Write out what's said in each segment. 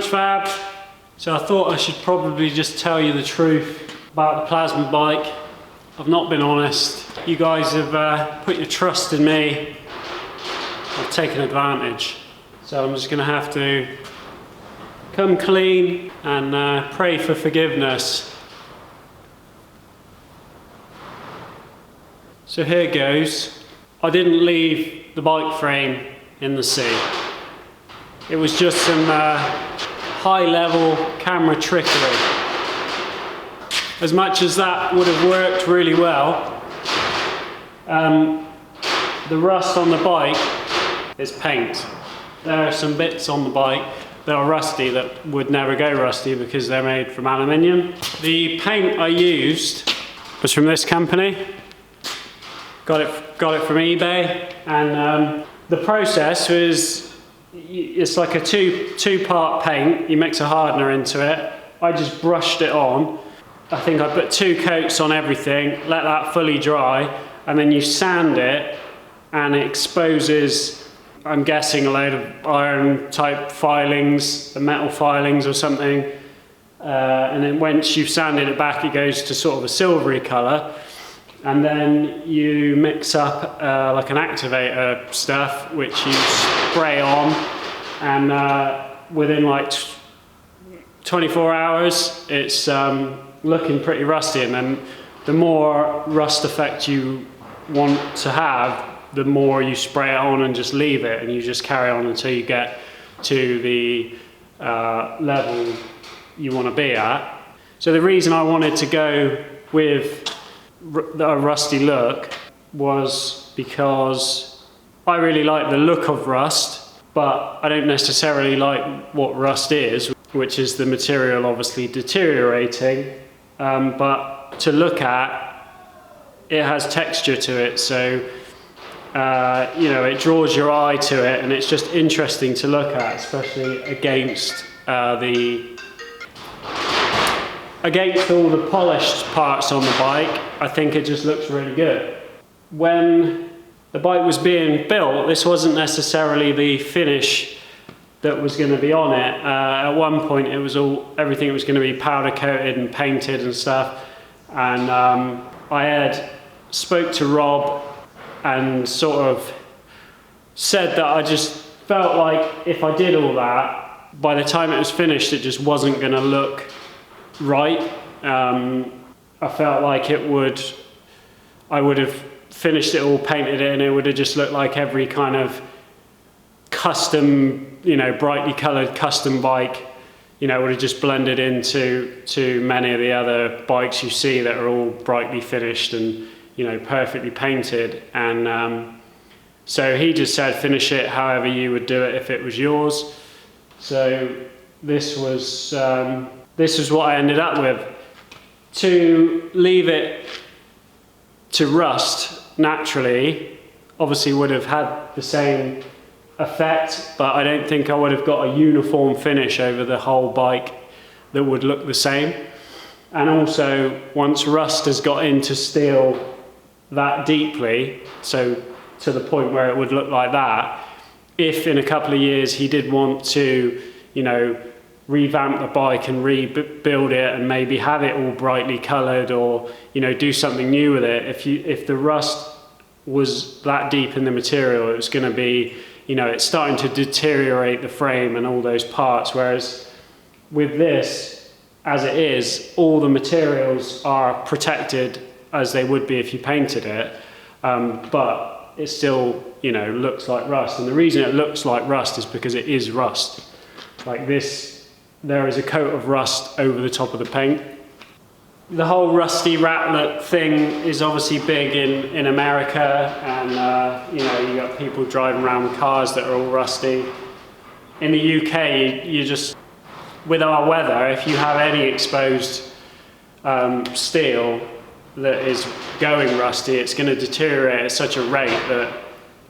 Urchfab. So I thought I should probably just tell you the truth about the plasma bike. I've not been honest. You guys have put your trust in me. I've taken advantage. So I'm just gonna have to come clean and pray for forgiveness. So here goes. I didn't leave the bike frame in the sea. It was just some high-level camera trickery. As much as that would have worked really well, the rust on the bike is paint. There are some bits on the bike that are rusty that would never go rusty because they're made from aluminium. The paint I used was from this company. Got it from eBay, and the process was, it's like a two-part paint. You mix a hardener into it. I just brushed it on. I think I put 2 coats on everything, let that fully dry, and then you sand it, and it exposes, I'm guessing, a load of iron type filings, the metal filings or something. And then once you've sanded it back, it goes to sort of a silvery color. And then you mix up like an activator stuff, which you spray on, and within like 24 hours, it's looking pretty rusty. And then the more rust effect you want to have, the more you spray it on and just leave it, and you just carry on until you get to the level you want to be at. So the reason I wanted to go with a rusty look was because I really like the look of rust, but I don't necessarily like what rust is, which is the material obviously deteriorating, but to look at, it has texture to it, so you know, it draws your eye to it, and it's just interesting to look at, especially against against all the polished parts on the bike. I think it just looks really good. When the bike was being built, this wasn't necessarily the finish that was going to be on it. At one point, it was everything was going to be powder coated and painted and stuff. And I had spoke to Rob and sort of said that I just felt like if I did all that, by the time it was finished, it just wasn't going to look right. I felt like I would have finished it all, painted it, and it would have just looked like every kind of custom, you know, brightly colored custom bike, you know, would have just blended into many of the other bikes you see that are all brightly finished and, you know, perfectly painted. And so he just said, finish it however you would do it if it was yours. So this was what I ended up with. To leave it to rust naturally obviously would have had the same effect, but I don't think I would have got a uniform finish over the whole bike that would look the same. And also, once rust has got into steel that deeply, so to the point where it would look like that, if in a couple of years he did want to, you know, revamp the bike and rebuild it and maybe have it all brightly colored, or, you know, do something new with it, if the rust was that deep in the material, it was going to be, you know, it's starting to deteriorate the frame and all those parts. Whereas with this, as it is, all the materials are protected as they would be if you painted it, but it still, you know, looks like rust. And the reason it looks like rust is because it is rust. Like this, there is a coat of rust over the top of the paint. The whole rusty ratlet thing is obviously big in America, and you know, you got people driving around with cars that are all rusty. In the UK, you just, with our weather, if you have any exposed steel that is going rusty, it's going to deteriorate at such a rate that,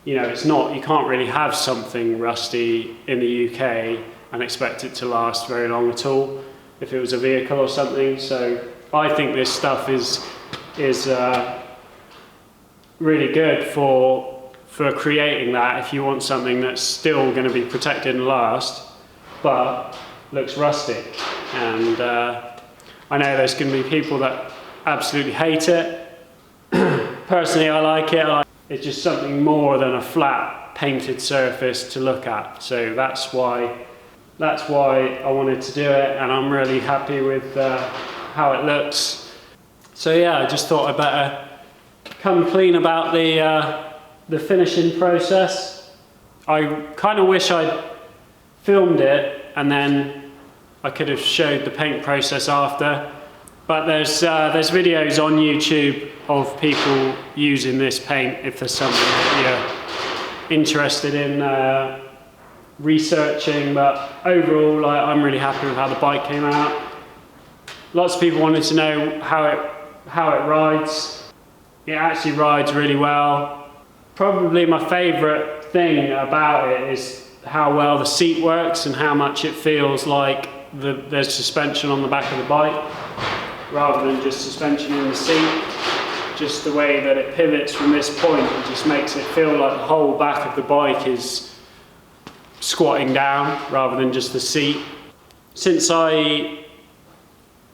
you know, you can't really have something rusty in the UK and expect it to last very long at all if it was a vehicle or something. So I think this stuff is really good for creating that, if you want something that's still going to be protected and last, but looks rustic. And I know there's going to be people that absolutely hate it. Personally, I like it. It's just something more than a flat painted surface to look at. So that's why I wanted to do it, and I'm really happy with how it looks. So yeah, I just thought I'd better come clean about the finishing process. I kind of wish I'd filmed it and then I could have showed the paint process after. But there's videos on YouTube of people using this paint if there's something that you're interested in researching. But overall, like, I'm really happy with how the bike came out. Lots of people wanted to know how it rides. It actually rides really well. Probably my favourite thing about it is how well the seat works and how much it feels like there's suspension on the back of the bike rather than just suspension in the seat. Just the way that it pivots from this point, it just makes it feel like the whole back of the bike is squatting down rather than just the seat. Since I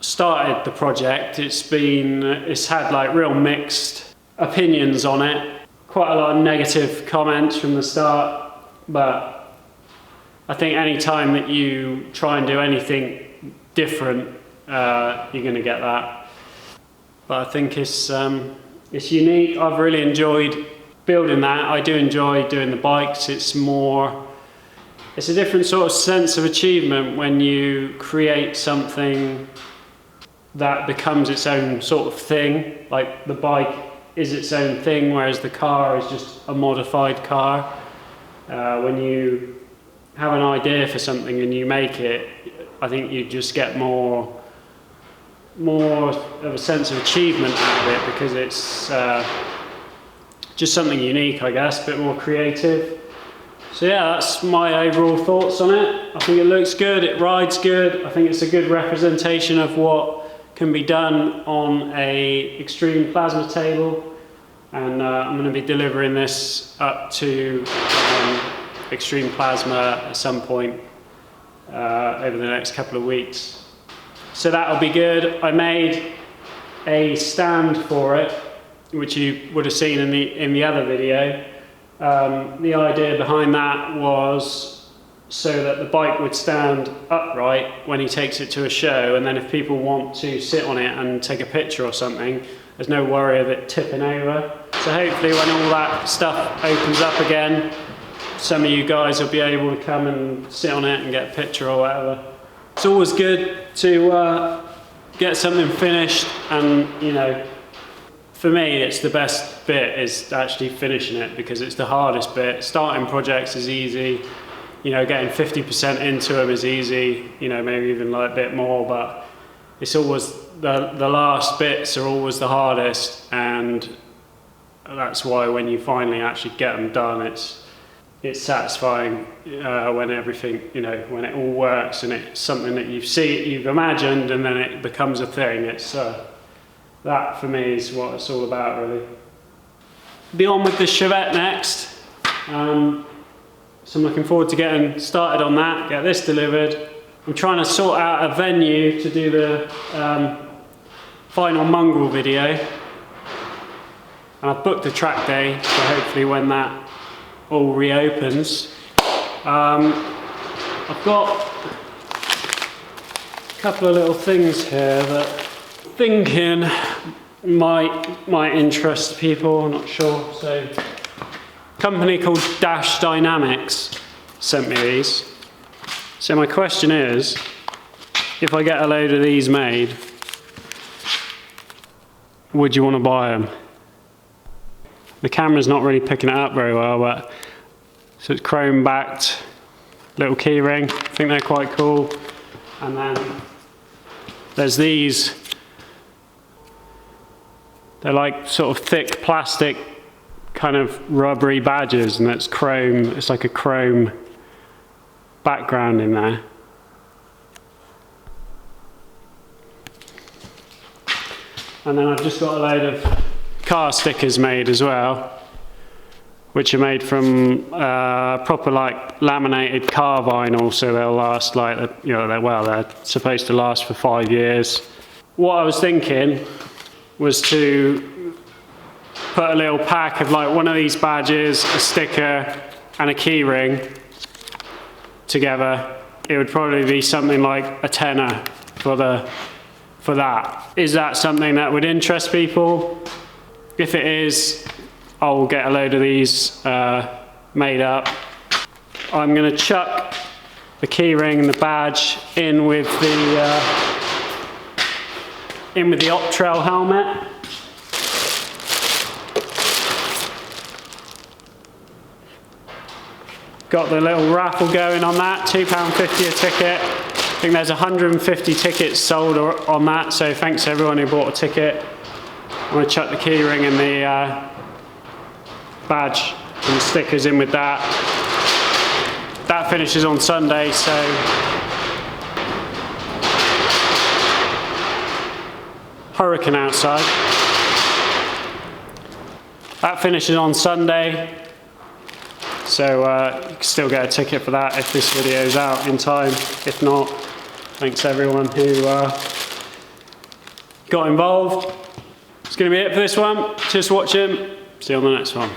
started the project, it's had like real mixed opinions on it. Quite a lot of negative comments from the start, but I think any time that you try and do anything different, you're going to get that. But I think it's unique. I've really enjoyed building that. I do enjoy doing the bikes. It's a different sort of sense of achievement when you create something that becomes its own sort of thing. Like the bike is its own thing, whereas the car is just a modified car. When you have an idea for something and you make it, I think you just get more of a sense of achievement out of it because it's just something unique, I guess, a bit more creative. So yeah, that's my overall thoughts on it. I think it looks good, it rides good. I think it's a good representation of what can be done on a extreme plasma table, and I'm going to be delivering this up to extreme plasma at some point over the next couple of weeks. So that'll be good. I made a stand for it, which you would have seen in the other video. The idea behind that was so that the bike would stand upright when he takes it to a show, and then if people want to sit on it and take a picture or something, there's no worry of it tipping over. So hopefully when all that stuff opens up again, some of you guys will be able to come and sit on it and get a picture or whatever. It's always good to get something finished, and you know, for me it's the best bit is actually finishing it, because it's the hardest bit. Starting projects is easy, you know, getting 50% into them is easy, you know, maybe even like a bit more, but it's always the last bits are always the hardest, and that's why when you finally actually get them done, it's satisfying when everything, you know, when it all works and it's something that you've imagined and then it becomes a thing. It's that for me is what it's all about, really. Be on with the Chevette next. So I'm looking forward to getting started on that, get this delivered. I'm trying to sort out a venue to do the final mongrel video. And I've booked a track day, so hopefully when that all reopens. I've got a couple of little things here that I'm thinking might interest people, I'm not sure. So, a company called Dash Dynamics sent me these. So my question is, if I get a load of these made, would you want to buy them? The camera's not really picking it up very well, but so it's chrome backed little key ring. I think they're quite cool. And then there's these. They're like sort of thick plastic kind of rubbery badges, and it's chrome. It's like a chrome background in there. And then I've just got a load of car stickers made as well. which are made from proper like laminated car vinyl, so they'll last like, you know, they're supposed to last for 5 years. What I was thinking was to put a little pack of like one of these badges, a sticker and a key ring together. It would probably be something like a tenner for that. Is that something that would interest people? If it is, I'll get a load of these made up. I'm going to chuck the key ring and the badge in with the Optrail helmet. Got the little raffle going on that, £2.50 a ticket. I think there's 150 tickets sold on that, so thanks to everyone who bought a ticket. I'm going to chuck the key ring and the badge and the stickers in with that. That finishes on Sunday, so hurricane outside. That finishes on Sunday, so you can still get a ticket for that if this video is out in time. If not, thanks everyone who got involved. That's going to be it for this one. Just watching. See you on the next one.